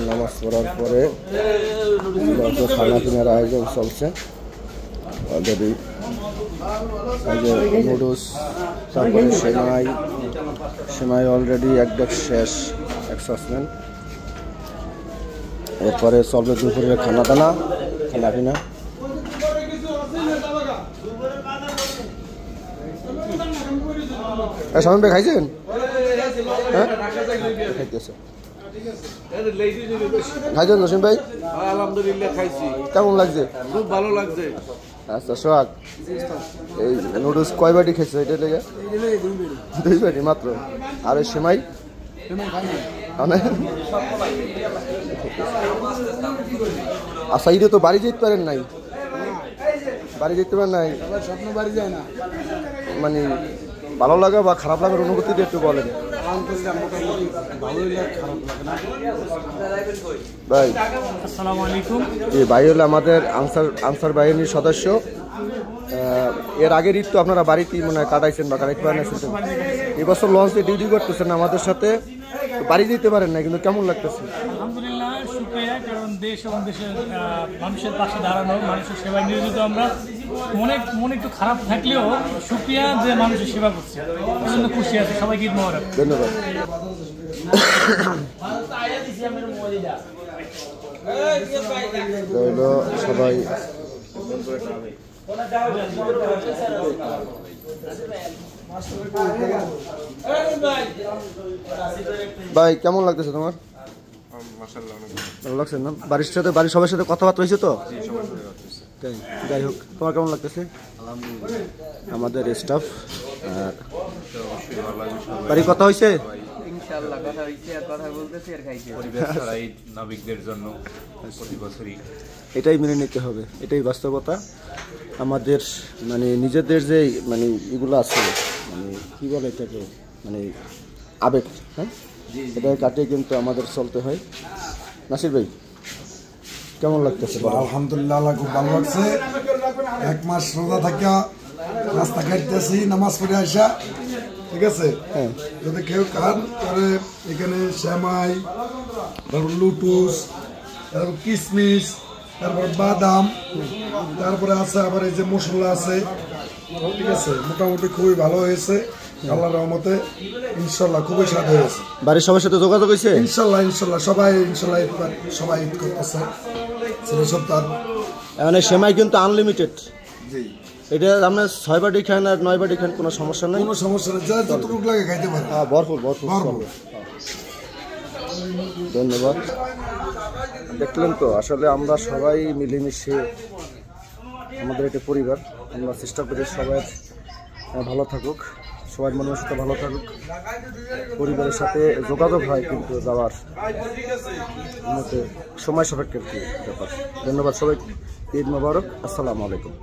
নামাজ পড়ার পরে খানা পিনার আয়োজন চলছে অলরেডি। নুডলস, তারপরে সেমাই অলরেডি একদম শেষ এক্সাসমেন্ট। এরপরে চলবে দুপুরের খানা পিনা। সামনে ভাই খাইছেন? হ্যাঁ খাইতেছে খাইছেন জসিম ভাই? আলহামদুলিল্লাহ খাইছি। কেমন লাগছে? খুব ভালো লাগছে। আচ্ছা সোহাগ, এই নুডলস কয় বাটি খেয়েছো? এটা লেগে 2 বাটি মাত্র। আর ওই সেমাই আচ্ছা, এটা তো বাড়ি যেতে পারেন নাই? বাড়ি যেতে পারেন নাই? স্বপ্ন বাড়ি যায় না। মানে ভালো লাগা বা খারাপ লাগার অনুভূতিটা একটু বলেন ভাই। আসসালামু আলাইকুম। ভাই হলো আমাদের আনসার বাহিনীর সদস্য। এর আগের ঈদ তো আপনারা বাড়িতেই মনে হয় কাটাইছেন বা কাটাইতে পারেন। এবছর লঞ্চে ডিউটি করতেছেন আমাদের সাথে, বাড়ি যেতে পারেন না, কিন্তু কেমন লাগতেছে? আলহামদুলিল্লাহ, শুকরিয়া। কারণ দেশ এবং দেশের মানুষের পাশে দাঁড়ানো, মানুষের সেবায় নিয়োজিত আমরা। মনে একটু খারাপ থাকলেও শুকরিয়া যে মানুষের সেবা করছে, এই জন্য খুশি আছে। সবাইকে ঈদ মোবারক। ধন্যবাদ। সবাই ভাই কেমন লাগতেছে তোমার? ভালো লাগছে না? বাড়ির সবার সাথে কথাবার্তা হয়েছে তো? যাই হোক, তোমার কেমন লাগতেছে? আমাদের স্টাফ বাড়ির কথা হয়েছে? এটাই মেনে নিতে হবে, এটাই বাস্তবতা। আমাদের মানে নিজেদের যে মানে এগুলো আছে, মানে কি বলে এটাকে, মানে আবেগ, হ্যাঁ, এটা কাটিয়ে কিন্তু আমাদের চলতে হয়। নাসির ভাই কেমন লাগতেছে? আলহামদুলিল্লাহ, খুব ভালো লাগছে। 1 মাস রোজা থাকিয়া রাস্তা কাটতেছি, নামাজ পড়ে আসা, ঠিক আছে। হ্যাঁ, যদি কেউ খান তাহলে এখানে সেমাই, তারপর লুটুস, তারপর কিশমিশ, তারপর বাদাম, তারপরে আছে আবার এই যে মশলা আছে, ঠিক আছে। মোটামুটি খুবই ভালো হয়েছে আল্লাহর রহমতে, ইনশাল্লাহ খুবই স্বাদ হয়েছে। বাড়ির সবার সাথে যোগাযোগ হয়েছে? ইনশাল্লাহ সবাই ঈদ করতেছে। মানে সেমাই কিন্তু আনলিমিটেড। এটা আপনার 6 বাটি খান আর 9 বাটি খান, কোনো সমস্যা নেই। কোনো সমস্যা নেই, যা যতটুকু লাগে খাইতে পারে। হ্যাঁ, ভরপুর। ধন্যবাদ। দেখলেন তো, আসলে আমরা সবাই মিলেমিশে, আমাদের একটা পরিবার, আমরা চেষ্টা করি সবাই ভালো থাকুক, সবার মনের সাথে ভালো থাকুক, পরিবারের সাথে যোগাযোগ হয় কিন্তু যাওয়ার মতে সময় সাপেক্ষের ব্যাপার। ধন্যবাদ সবাই, ঈদ মোবারক, আসসালামু আলাইকুম।